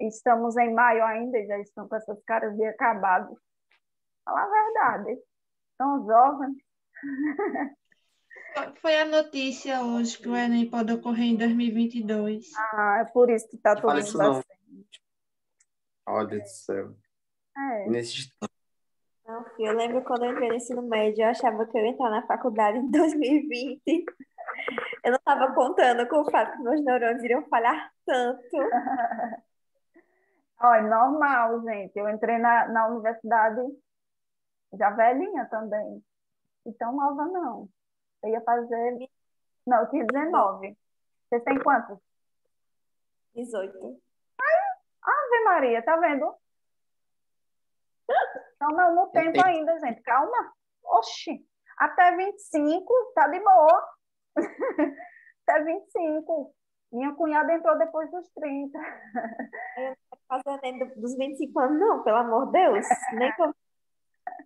Estamos em maio ainda e já estão com essas caras de acabados. Fala a verdade. São jovens. Foi a notícia hoje que o Enem pode ocorrer em 2022. Ah, é por isso que está Não todo fala mundo isso não. assim. Ó, Deus do céu. É. Nesse... Não, filho, eu lembro quando eu entrei no ensino médio, eu achava que eu ia entrar na faculdade em 2020. Eu não estava contando com o fato que meus neurônios iriam falhar tanto. Olha, normal, gente. Eu entrei na universidade já velhinha também. Então, nova não. Eu ia fazer. Não, eu tinha 19. Vocês têm quantos? 18. Ave Maria, tá vendo? Então, não, no tempo ainda, gente. Calma. Oxi. Até 25, tá de boa. Até 25. Minha cunhada entrou depois dos 30. Eu não quero fazer nem dos 25 anos, não, pelo amor de Deus. Nem que eu,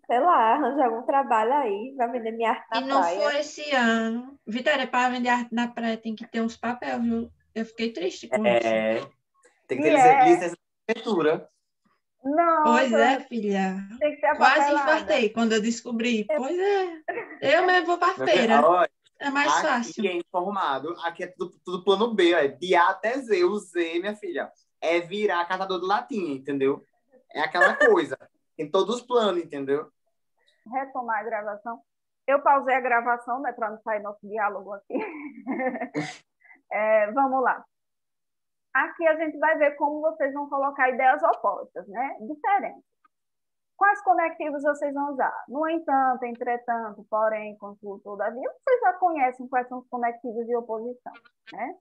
sei lá, arranjar algum trabalho aí, vai vender minha arte E na não praia. foi esse ano. Vitória, para vender arte na praia tem que ter uns papéis, viu? Eu fiquei triste com isso. Tem que E ter é. licença de arquitetura. Pois Nossa, é, filha. tem que ter a Quase papelada. infartei quando eu descobri. Pois é. Eu mesmo vou para a Meu filho, feira. olha, É mais aqui fácil. é informado, aqui é tudo plano B, ó, de A até Z. O Z, minha filha, é virar catador de latinha, entendeu? É aquela coisa. Tem todos os planos, entendeu? Retomar a gravação. Eu pausei a gravação, né, para não sair nosso diálogo aqui. Vamos lá. Aqui a gente vai ver como vocês vão colocar ideias opostas, né? Diferentes. Quais conectivos vocês vão usar? No entanto, entretanto, porém, contudo, todavia, vocês já conhecem quais são os conectivos de oposição, né?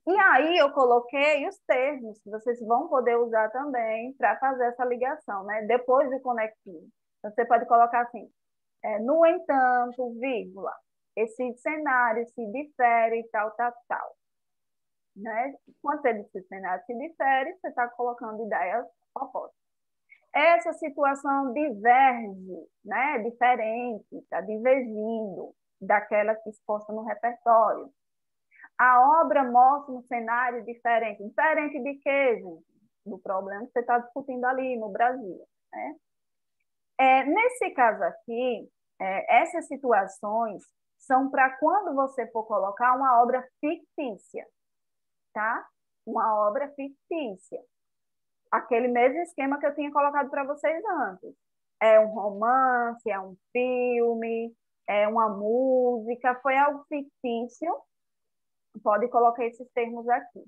E aí eu coloquei os termos que vocês vão poder usar também para fazer essa ligação, né? Depois do conectivo. Você pode colocar assim, no entanto, vírgula, esse cenário se difere, tal, tal, tal. Né? Quando você diz que o cenário se difere, você está colocando ideias opostas. Essa situação diverge, né? Diferente, está divergindo daquela que exposta no repertório. A obra mostra um cenário diferente. Diferente de quê, gente? Do problema que você está discutindo ali no Brasil. Né? Nesse caso aqui, essas situações são para quando você for colocar uma obra fictícia, tá? Uma obra fictícia. Aquele mesmo esquema que eu tinha colocado para vocês antes. É um romance, é um filme, é uma música, foi algo fictício, pode colocar esses termos aqui.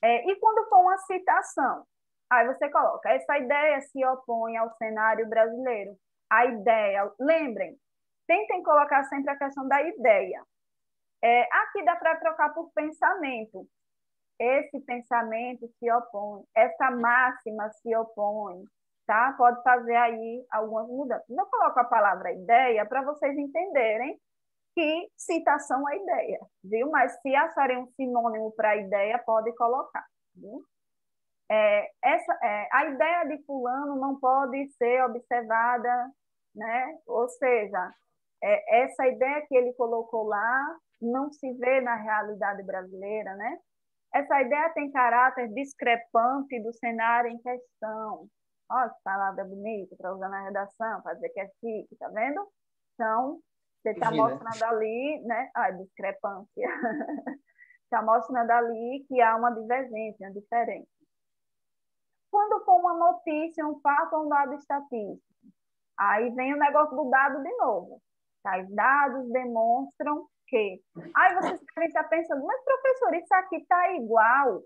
E quando for uma citação, aí você coloca, essa ideia se opõe ao cenário brasileiro. A ideia, lembrem, tentem colocar sempre a questão da ideia. Aqui dá para trocar por pensamento. Esse pensamento se opõe, essa máxima se opõe, tá? Pode fazer aí algumas mudanças. Eu coloco a palavra ideia para vocês entenderem que citação é ideia, viu? Mas se acharem um sinônimo para ideia, pode colocar, viu? A ideia de fulano não pode ser observada, né? Ou seja, essa ideia que ele colocou lá não se vê na realidade brasileira, né? Essa ideia tem caráter discrepante do cenário em questão. Olha que palavra bonita para usar na redação, para dizer que é chique, tá vendo? Então, você está mostrando ali, né? Discrepância. Está mostrando ali que há uma divergência, uma diferença. Quando for uma notícia, um fato ou um dado estatístico, aí vem o negócio do dado de novo. Os dados demonstram que. Aí vocês devem estar pensando, mas professor, isso aqui está igual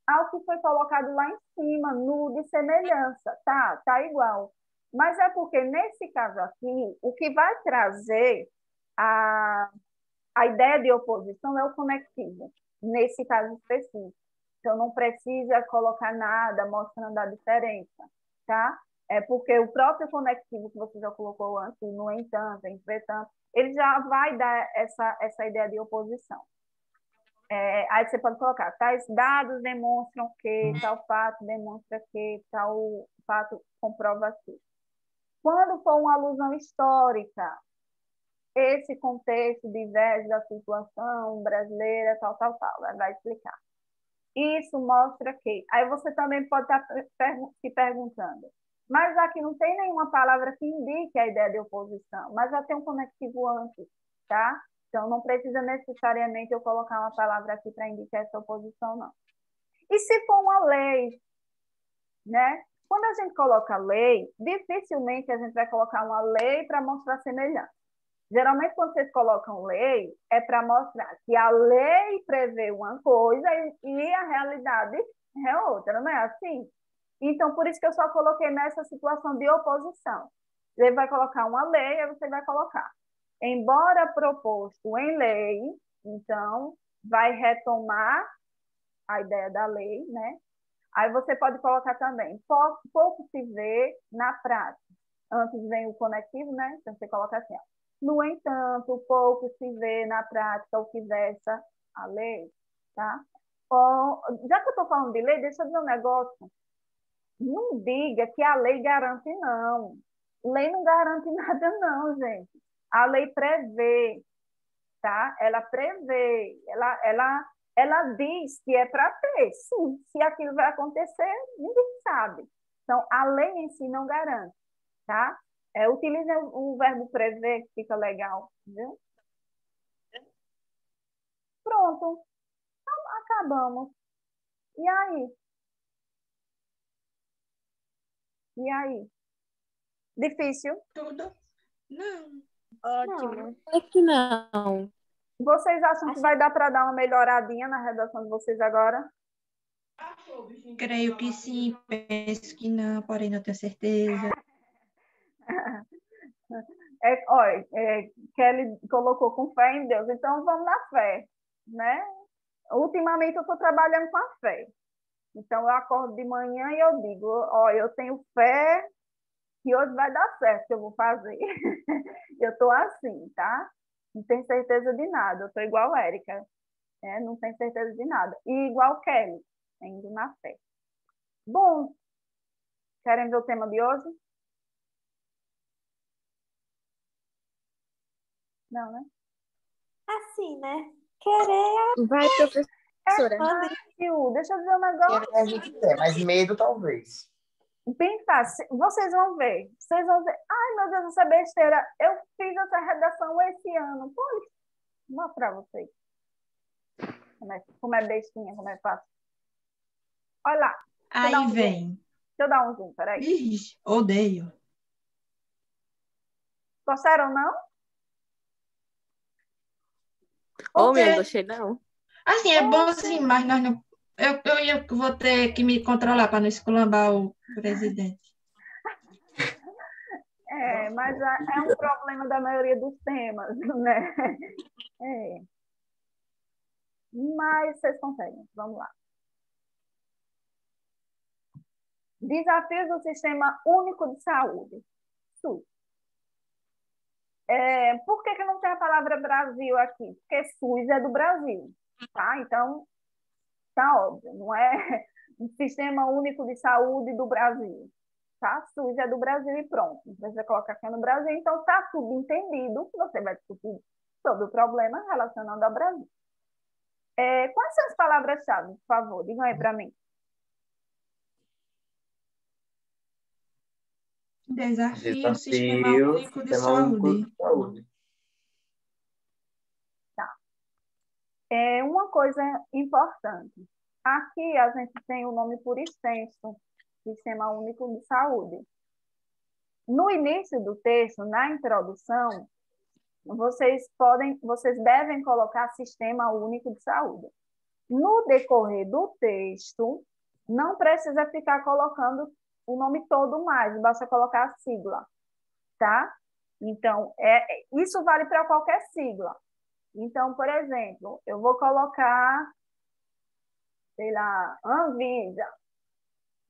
ao que foi colocado lá em cima, no de semelhança. Tá igual. Mas é porque, nesse caso aqui, o que vai trazer a ideia de oposição é o conectivo, nesse caso específico. Então, não precisa colocar nada mostrando a diferença, tá? É porque o próprio conectivo que você já colocou antes, no entanto, entretanto, ele já vai dar essa ideia de oposição. Aí você pode colocar, tais dados demonstram que, tal fato demonstra que, tal fato comprova que. Quando for uma alusão histórica, esse contexto diverge da situação brasileira, tal, vai explicar. Isso mostra que. Aí você também pode estar se perguntando, mas aqui não tem nenhuma palavra que indique a ideia de oposição, mas já tem um conectivo antes, tá? Então não precisa necessariamente eu colocar uma palavra aqui para indicar essa oposição, não. E se for uma lei, né? Quando a gente coloca lei, dificilmente a gente vai colocar uma lei para mostrar semelhança. Geralmente, quando vocês colocam lei, é para mostrar que a lei prevê uma coisa e a realidade é outra, não é assim? Então, por isso que eu só coloquei nessa situação de oposição. Você vai colocar uma lei, aí você vai colocar. Embora proposto em lei, então, vai retomar a ideia da lei, né? Aí você pode colocar também, pouco se vê na prática. Antes vem o conectivo, né? Então você coloca assim, ó. No entanto, pouco se vê na prática o que versa a lei, tá? Já que eu estou falando de lei, deixa eu dizer um negócio. Não diga que a lei garante, não. Lei não garante nada, não, gente. A lei prevê, tá? Ela prevê, ela diz que é para ter. Sim, se aquilo vai acontecer, ninguém sabe. Então, a lei em si não garante, tá? Utilize o verbo prever, que fica legal, viu? Pronto, então, acabamos. E aí? E aí? Difícil? Tudo? Não. Ótimo. É que não. Vocês acham que vai dar para dar uma melhoradinha na redação de vocês agora? Creio que sim, penso que não, porém não tenho certeza. Olha, Kelly colocou com fé em Deus, então vamos na fé, né? Ultimamente eu estou trabalhando com a fé. Então eu acordo de manhã e eu digo, ó, eu tenho fé que hoje vai dar certo, que eu vou fazer. Eu estou assim, tá? Não tenho certeza de nada. Eu estou igual a Érica, né? Não tenho certeza de nada. E igual Kelly, indo na fé. Bom, querem ver o tema de hoje? Não, né? Assim, né? Querer Vai, professora. manda Deixa eu dizer um negócio. A gente quer, mas medo talvez. Bem fácil. Vocês vão ver. Vocês vão ver. Ai, meu Deus, essa besteira. Eu fiz essa redação esse ano. Pô, vou mostrar pra vocês. Como é bestinha, como é fácil. Olha lá. Aí vem. Deixa eu dar um zoom, peraí. Ixi, odeio. Gostaram, não? Ô, minha, não gostei não. Assim, é bom sim, mas nós não. Eu vou ter que me controlar para não esculambar o presidente. Mas é um problema da maioria dos temas, né? Mas vocês conseguem. Vamos lá. Desafios do Sistema Único de Saúde, SUS. Por que não tem a palavra Brasil aqui? Porque SUS é do Brasil, tá? Então, tá óbvio, não é um Sistema Único de Saúde do Brasil, tá? SUS é do Brasil e pronto. Você coloca aqui no Brasil, então tá subentendido que você vai discutir sobre o problema relacionado ao Brasil. Quais são as palavras-chave, por favor? Digam aí para mim. Desafio Sistema Único de Saúde. Tá. Uma coisa importante. Aqui a gente tem o nome por extenso, Sistema Único de Saúde. No início do texto, na introdução, vocês devem colocar Sistema Único de Saúde. No decorrer do texto, não precisa ficar colocando o nome todo mais, basta colocar a sigla, tá? Então, isso vale para qualquer sigla. Então, por exemplo, eu vou colocar, sei lá, Anvisa.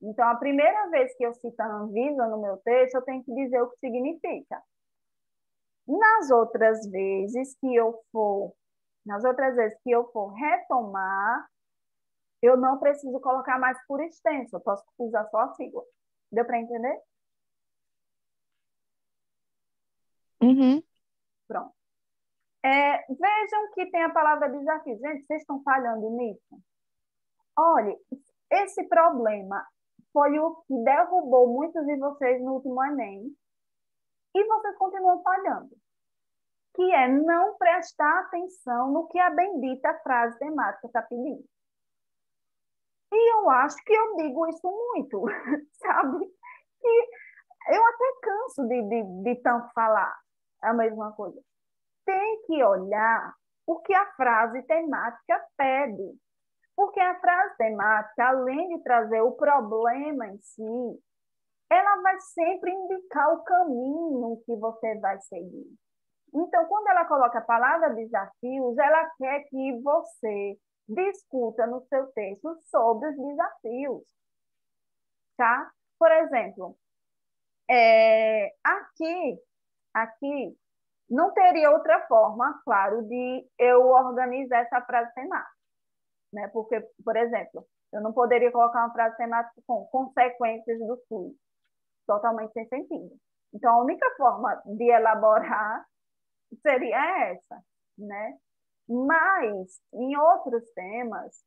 Então, a primeira vez que eu cito a Anvisa no meu texto, eu tenho que dizer o que significa. Nas outras vezes que eu for retomar, eu não preciso colocar mais por extenso, eu posso usar só a sigla. Deu para entender? Uhum. Pronto. Vejam que tem a palavra desafio. Gente, vocês estão falhando nisso? Olha, esse problema foi o que derrubou muitos de vocês no último Enem e vocês continuam falhando, que é não prestar atenção no que a bendita frase temática está pedindo. E eu acho que eu digo isso muito, sabe? E eu até canso de tanto falar a mesma coisa. Tem que olhar o que a frase temática pede. Porque a frase temática, além de trazer o problema em si, ela vai sempre indicar o caminho que você vai seguir. Então, quando ela coloca a palavra desafios, ela quer que você discuta no seu texto sobre os desafios, tá? Por exemplo, aqui não teria outra forma, claro, de eu organizar essa frase temática, né? Porque, por exemplo, eu não poderia colocar uma frase temática com consequências do SUS, totalmente sem sentido. Então, a única forma de elaborar seria essa, né? Mas, em outros temas,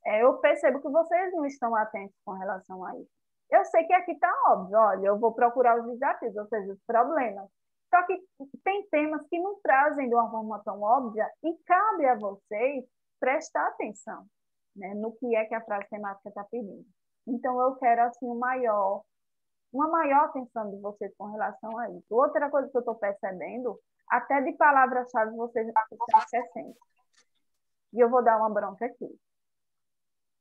eu percebo que vocês não estão atentos com relação a isso. Eu sei que aqui está óbvio, olha, eu vou procurar os desafios, ou seja, os problemas. Só que tem temas que não trazem de uma forma tão óbvia e cabe a vocês prestar atenção, né, no que é que a frase temática está pedindo. Então, eu quero, assim, uma maior atenção de vocês com relação a isso. Outra coisa que eu estou percebendo, até de palavras-chave vocês estão esquecendo. E eu vou dar uma bronca aqui.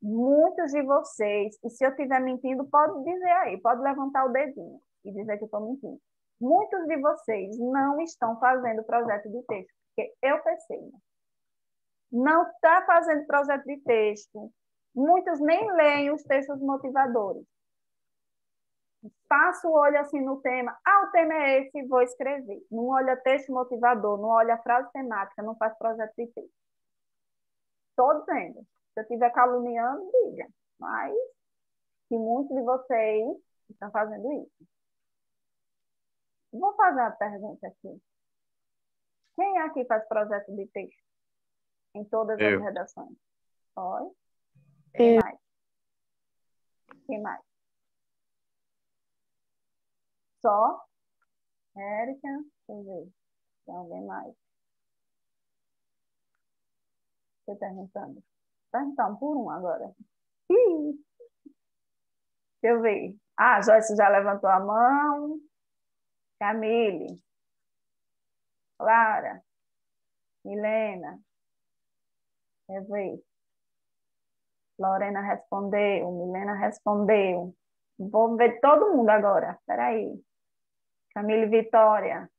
Muitos de vocês, e se eu estiver mentindo, pode dizer aí, pode levantar o dedinho e dizer que eu estou mentindo. Muitos de vocês não estão fazendo projeto de texto, porque eu percebo. Não está fazendo projeto de texto. Muitos nem leem os textos motivadores. Passa o olho assim no tema. Ah, o tema é esse, vou escrever. Não olha texto motivador, não olha frase temática, não faz projeto de texto. Estou dizendo. Se eu estiver caluniando, diga. Mas que muitos de vocês estão fazendo isso. Vou fazer uma pergunta aqui. Quem aqui faz projeto de texto? Em todas as redações? Oi? Quem mais? Quem mais? Só? Érica? Deixa eu ver. Tem alguém mais? Estou perguntando. Perguntando por um agora. Deixa eu ver. Ah, Joyce já levantou a mão. Camille. Clara. Milena. Deixa eu ver. Lorena respondeu. Milena respondeu. Vou ver todo mundo agora. Espera aí. Camille Vitória.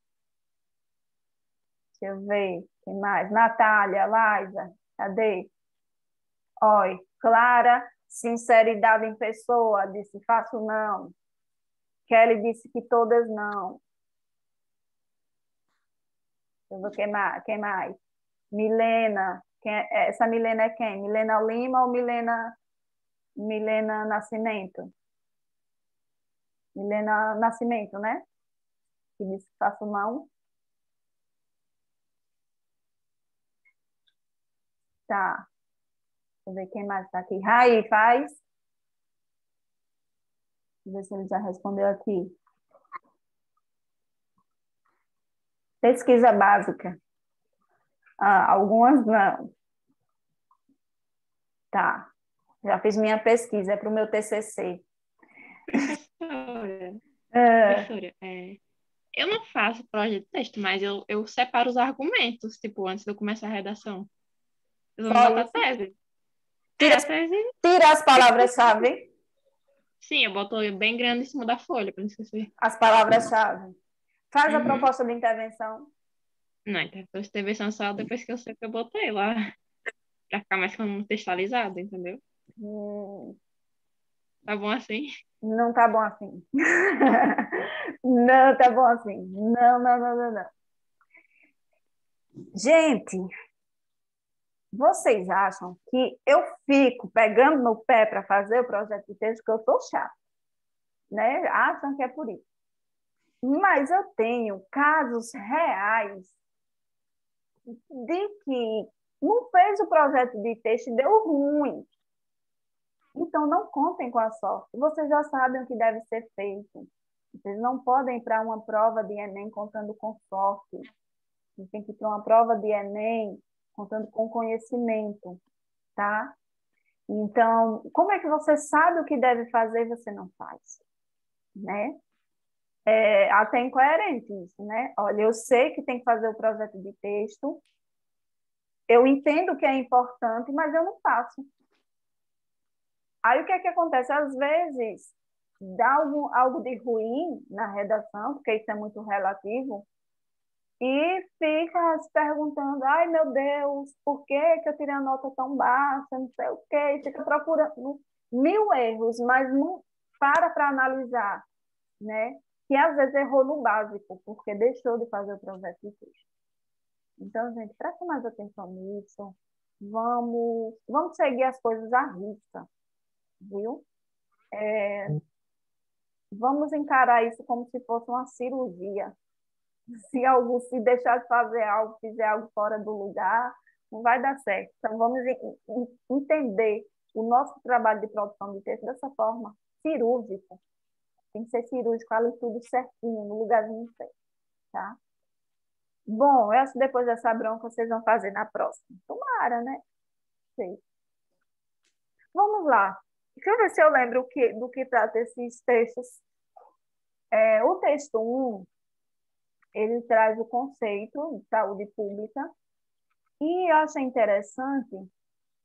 Deixa eu ver. Quem mais? Natália, Laisa. Cadê? Oi. Clara, sinceridade em pessoa. Disse, faço não. Kelly disse que todas não. Deixa eu ver quem mais. Milena. Essa Milena é quem? Milena Lima ou Milena Nascimento? Milena Nascimento, né? Que disse que faço não. Tá. Deixa eu ver quem mais está aqui. Raí, faz. Deixa eu ver se ele já respondeu aqui. Pesquisa básica. Ah, algumas não. Tá. Já fiz minha pesquisa, é para o meu TCC. Professora, eu não faço projeto de texto, mas eu separo os argumentos, tipo, antes de eu começar a redação. Eu vou botar a tese. Tira as palavras-chave. Sim, eu boto bem grande em cima da folha, para não esquecer. As palavras-chave. Faz a proposta de intervenção. Não, então a intervenção só depois que eu sei que eu botei lá. Para ficar mais contextualizado, entendeu? Tá bom assim? Não tá bom assim. Não tá bom assim. Não. Gente, vocês acham que eu fico pegando no pé para fazer o projeto de texto, que eu sou chata, né? Acham que é por isso. Mas eu tenho casos reais de que não fez o projeto de texto e deu ruim. Então, não contem com a sorte. Vocês já sabem o que deve ser feito. Vocês não podem ir para uma prova de Enem contando com sorte. Vocês têm que ir para uma prova de Enem contando com conhecimento, tá? Então, como é que você sabe o que deve fazer e você não faz, né? É até incoerente isso, né? Olha, eu sei que tem que fazer o projeto de texto, eu entendo que é importante, mas eu não faço. Aí o que é que acontece? Às vezes, dá algo de ruim na redação, porque isso é muito relativo, e fica se perguntando, ai meu Deus, por que que eu tirei a nota tão baixa, não sei o quê, e fica procurando mil erros, mas não para analisar, né? Que às vezes errou no básico, porque deixou de fazer o projeto de texto. Então, gente, presta mais atenção nisso, vamos seguir as coisas à risca, viu? Vamos encarar isso como se fosse uma cirurgia. Se deixar de fazer algo, fizer algo fora do lugar, não vai dar certo. Então, vamos entender o nosso trabalho de produção de texto dessa forma, cirúrgica. Tem que ser cirúrgico, ali tudo certinho, no lugarzinho certo, tá? Bom, eu acho que depois dessa bronca vocês vão fazer na próxima. Tomara, né? Sei. Vamos lá. Deixa eu ver se eu lembro do que trata esses textos. O texto 1, ele traz o conceito de saúde pública e eu achei interessante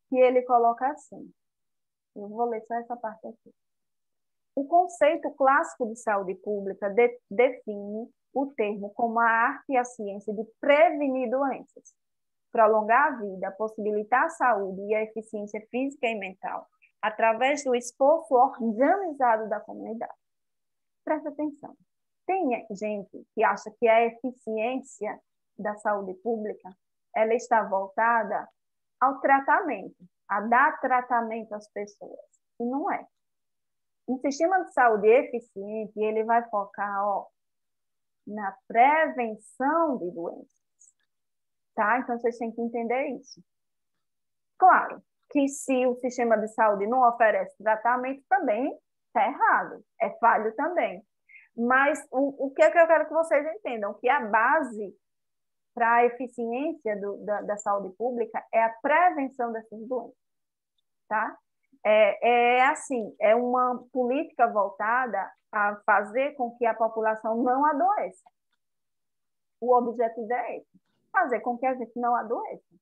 que ele coloca assim. Eu vou ler só essa parte aqui. O conceito clássico de saúde pública define o termo como a arte e a ciência de prevenir doenças, prolongar a vida, possibilitar a saúde e a eficiência física e mental, através do esforço organizado da comunidade. Presta atenção. Tem gente que acha que a eficiência da saúde pública ela está voltada ao tratamento, a dar tratamento às pessoas. E não é. Um sistema de saúde eficiente, ele vai focar na prevenção de doenças. Tá? Então, vocês têm que entender isso. Claro que se o sistema de saúde não oferece tratamento, também está errado. É falho também. Mas o que é que eu quero que vocês entendam? Que a base para a eficiência da saúde pública é a prevenção dessas doenças. Tá? Assim, é uma política voltada a fazer com que a população não adoeça. O objetivo é esse, fazer com que a gente não adoeça,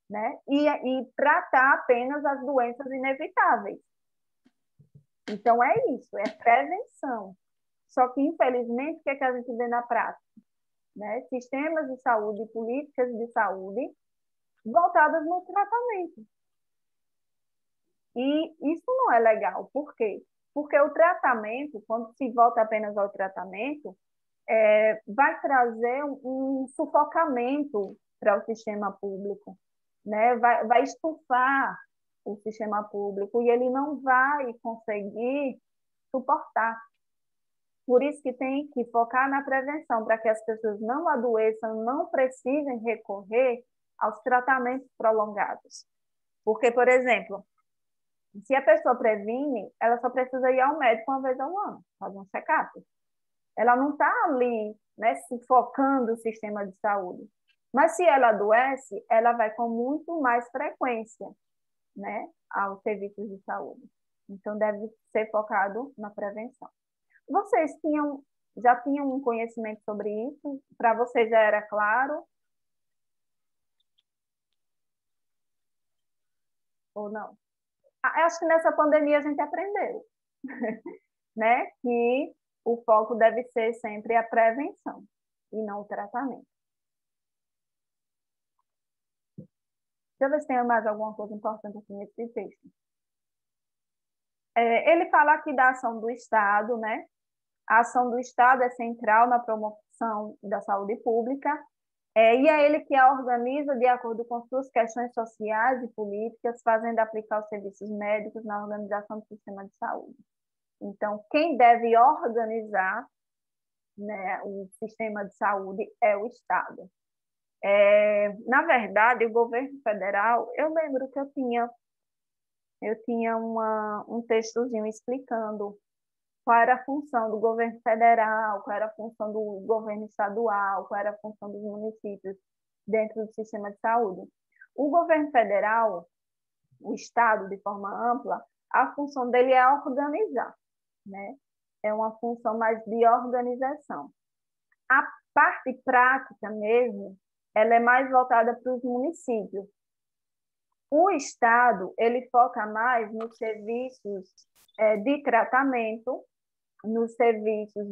né? E tratar apenas as doenças inevitáveis. Então, é isso, é prevenção. Só que, infelizmente, o que é que a gente vê na prática? Né? Sistemas de saúde, políticas de saúde voltadas no tratamento. E isso não é legal. Por quê? Porque o tratamento, quando se volta apenas ao tratamento, vai trazer um sufocamento para o sistema público, né? Vai estufar o sistema público e ele não vai conseguir suportar. Por isso que tem que focar na prevenção, para que as pessoas não adoeçam, não precisem recorrer aos tratamentos prolongados. Porque, por exemplo, se a pessoa previne, ela só precisa ir ao médico uma vez ao ano, fazer um check-up. Ela não está ali, né, sufocando o sistema de saúde. Mas se ela adoece, ela vai com muito mais frequência, né, aos serviços de saúde. Então, deve ser focado na prevenção. Vocês já tinham um conhecimento sobre isso? Para vocês já era claro? Ou não? Acho que nessa pandemia a gente aprendeu, né? Que o foco deve ser sempre a prevenção e não o tratamento. Deixa eu ver se tem mais alguma coisa importante aqui nesse texto. Ele fala aqui da ação do Estado, né? A ação do Estado é central na promoção da saúde pública, e é ele que a organiza de acordo com suas questões sociais e políticas, fazendo aplicar os serviços médicos na organização do sistema de saúde. Então, quem deve organizar, né, o sistema de saúde é o Estado. Na verdade, o governo federal, eu lembro que eu tinha eu tinha um textozinho explicando qual era a função do governo federal, qual era a função do governo estadual, qual era a função dos municípios dentro do sistema de saúde. O governo federal, o Estado, de forma ampla, a função dele é organizar, né? É uma função mais de organização. A parte prática mesmo, ela é mais voltada para os municípios. O Estado, ele foca mais nos serviços de tratamento, nos serviços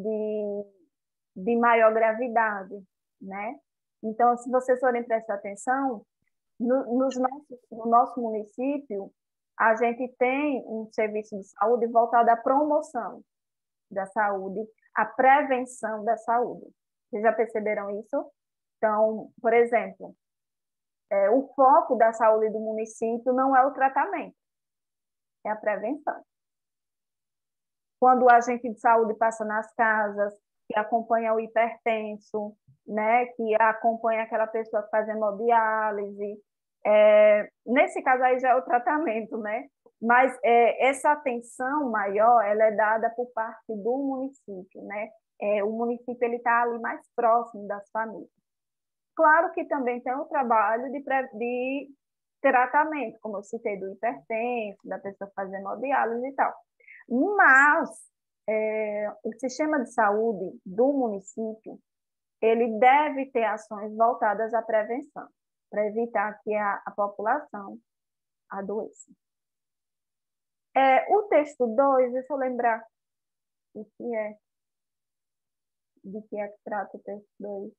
de maior gravidade, né? Então, se vocês forem prestar atenção, no nosso município, a gente tem um serviço de saúde voltado à promoção da saúde, à prevenção da saúde. Vocês já perceberam isso? Então, por exemplo, o foco da saúde do município não é o tratamento, é a prevenção. Quando o agente de saúde passa nas casas, que acompanha o hipertenso, né, que acompanha aquela pessoa que faz hemodiálise, nesse caso aí já é o tratamento, né? Mas essa atenção maior, ela é dada por parte do município, né? O município ele está ali mais próximo das famílias. Claro que também tem o trabalho de tratamento, como eu citei, do hipertenso, da pessoa que faz hemodiálise e tal. Mas o sistema de saúde do município, ele deve ter ações voltadas à prevenção, para evitar que a população adoeça. O texto 2, deixa eu lembrar o que é, de que é que trata o texto 2.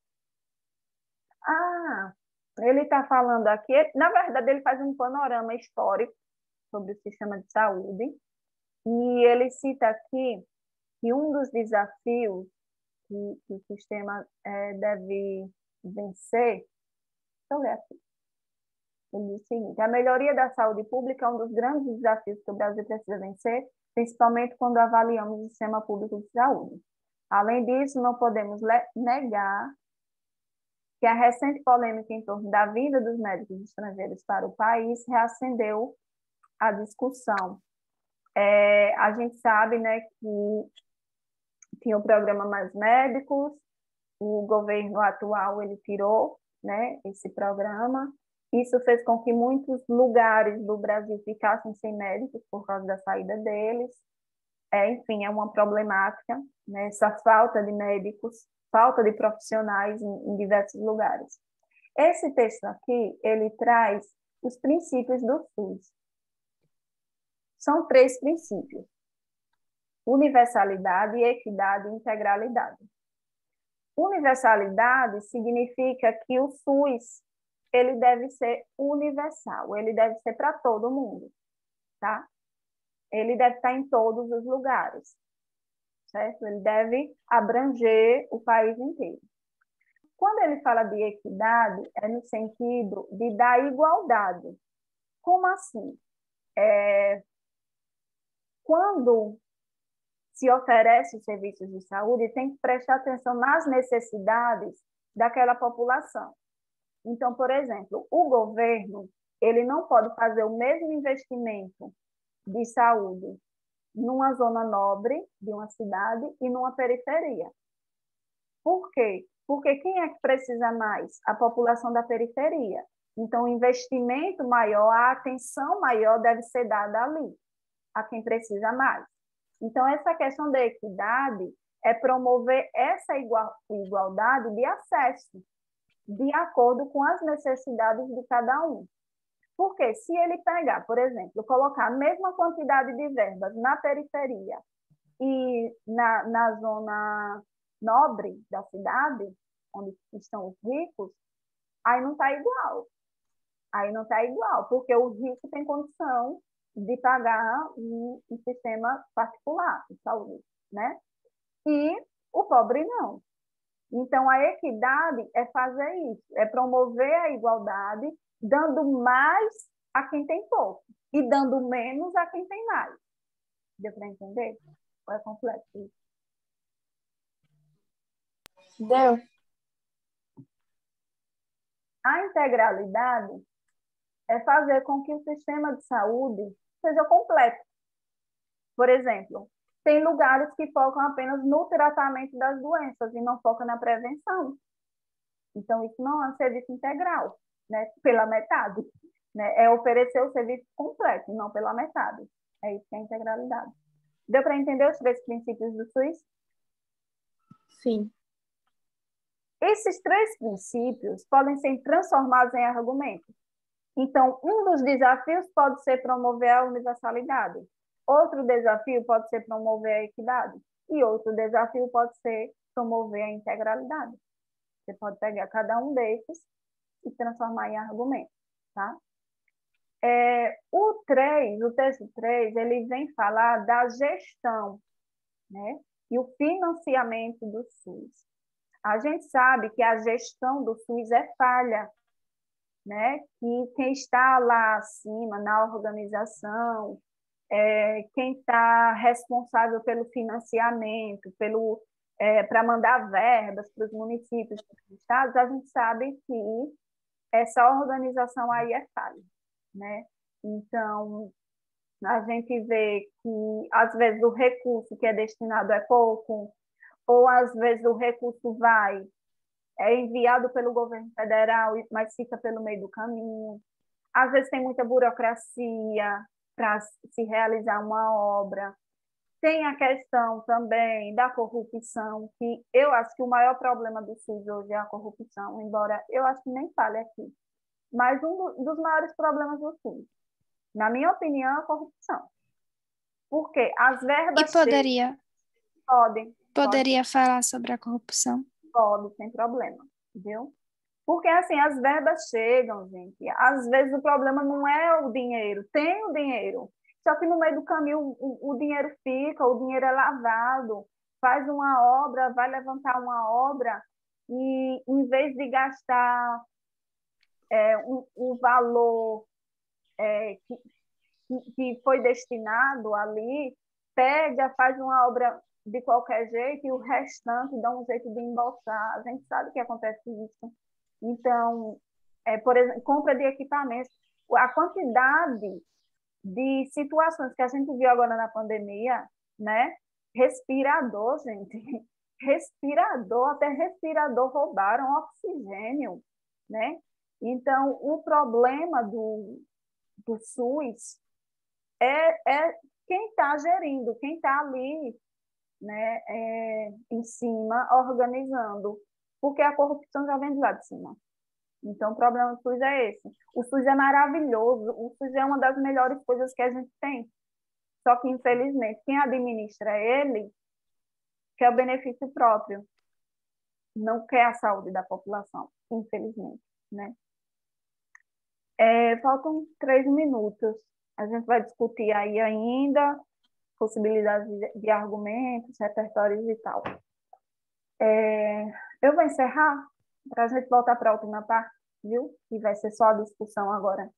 Ele está falando aqui, na verdade, ele faz um panorama histórico sobre o sistema de saúde, e ele cita aqui que um dos desafios que o sistema deve vencer, deixa eu ler aqui. Ele diz o seguinte: a melhoria da saúde pública é um dos grandes desafios que o Brasil precisa vencer, principalmente quando avaliamos o sistema público de saúde. Além disso, não podemos negar que a recente polêmica em torno da vinda dos médicos estrangeiros para o país reacendeu a discussão. A gente sabe, né, que tinha o programa Mais Médicos, o governo atual ele tirou, né, esse programa. Isso fez com que muitos lugares do Brasil ficassem sem médicos por causa da saída deles. Enfim, é uma problemática, né, essa falta de médicos, falta de profissionais em diversos lugares. Esse texto aqui, ele traz os princípios do SUS. São 3 princípios: universalidade, equidade e integralidade. Universalidade significa que o SUS ele deve ser universal, ele deve ser para todo mundo, tá? Ele deve estar em todos os lugares, certo? Ele deve abranger o país inteiro. Quando ele fala de equidade, é no sentido de dar igualdade. Como assim? Quando se oferece os serviços de saúde, tem que prestar atenção nas necessidades daquela população. Então, por exemplo, o governo ele não pode fazer o mesmo investimento de saúde numa zona nobre de uma cidade e numa periferia. Por quê? Porque quem é que precisa mais? A população da periferia. Então, o investimento maior, a atenção maior deve ser dada ali, a quem precisa mais. Então, essa questão da equidade é promover essa igualdade de acesso, de acordo com as necessidades de cada um. Porque se ele pegar, por exemplo, colocar a mesma quantidade de verbas na periferia e na zona nobre da cidade, onde estão os ricos, aí não está igual. Aí não está igual, porque o rico tem condição de pagar um sistema particular de saúde, né? E o pobre não. Então, a equidade é fazer isso, é promover a igualdade, dando mais a quem tem pouco e dando menos a quem tem mais. Deu para entender? Ou é complexo isso? Deu. A integralidade é fazer com que o sistema de saúde seja completo. Por exemplo, tem lugares que focam apenas no tratamento das doenças e não focam na prevenção. Então, isso não é um serviço integral, né? Pela metade. Né? É oferecer o serviço completo, não pela metade. É isso que é a integralidade. Deu para entender os 3 princípios do SUS? Sim. Esses 3 princípios podem ser transformados em argumentos. Então, um dos desafios pode ser promover a universalidade. Outro desafio pode ser promover a equidade. E outro desafio pode ser promover a integralidade. Você pode pegar cada um desses e transformar em argumentos, tá? O texto 3, ele vem falar da gestão, né? E o financiamento do SUS. A gente sabe que a gestão do SUS é falha, né? Que quem está lá acima, na organização, quem está responsável pelo financiamento, para mandar verbas para os municípios, para os estados, a gente sabe que essa organização aí é falha, né? Então, a gente vê que, às vezes, o recurso que é destinado é pouco, ou, às vezes, o recurso é enviado pelo governo federal, mas fica pelo meio do caminho. Às vezes, tem muita burocracia para se realizar uma obra. Tem a questão também da corrupção, que eu acho que o maior problema do SUS hoje é a corrupção, embora eu acho que nem fale aqui. Mas um dos maiores problemas do SUS, na minha opinião, é a corrupção. Porque as verbas poderia falar sobre a corrupção? Pode, sem problema, viu? Porque, assim, as verbas chegam, gente. Às vezes o problema não é o dinheiro. Tem o dinheiro. Só que no meio do caminho o dinheiro fica, o dinheiro é lavado. Faz uma obra, vai levantar uma obra e, em vez de gastar o valor que foi destinado ali, pega, faz uma obra de qualquer jeito e o restante dá um jeito de embolsar. A gente sabe que acontece isso. Então, por exemplo, compra de equipamentos. A quantidade de situações que a gente viu agora na pandemia, né? Respirador, gente. Respirador, até respirador roubaram oxigênio, né? Então, o problema do SUS é quem está gerindo, quem está ali, né, em cima, organizando, porque a corrupção já vem de lá de cima. Então, o problema do SUS é esse. O SUS é maravilhoso, o SUS é uma das melhores coisas que a gente tem. Só que, infelizmente, quem administra ele quer o benefício próprio, não quer a saúde da população, infelizmente, né? Faltam 3 minutos. A gente vai discutir aí ainda possibilidades de argumentos, repertórios e tal. Eu vou encerrar para a gente voltar para a última parte, viu? E vai ser só a discussão agora.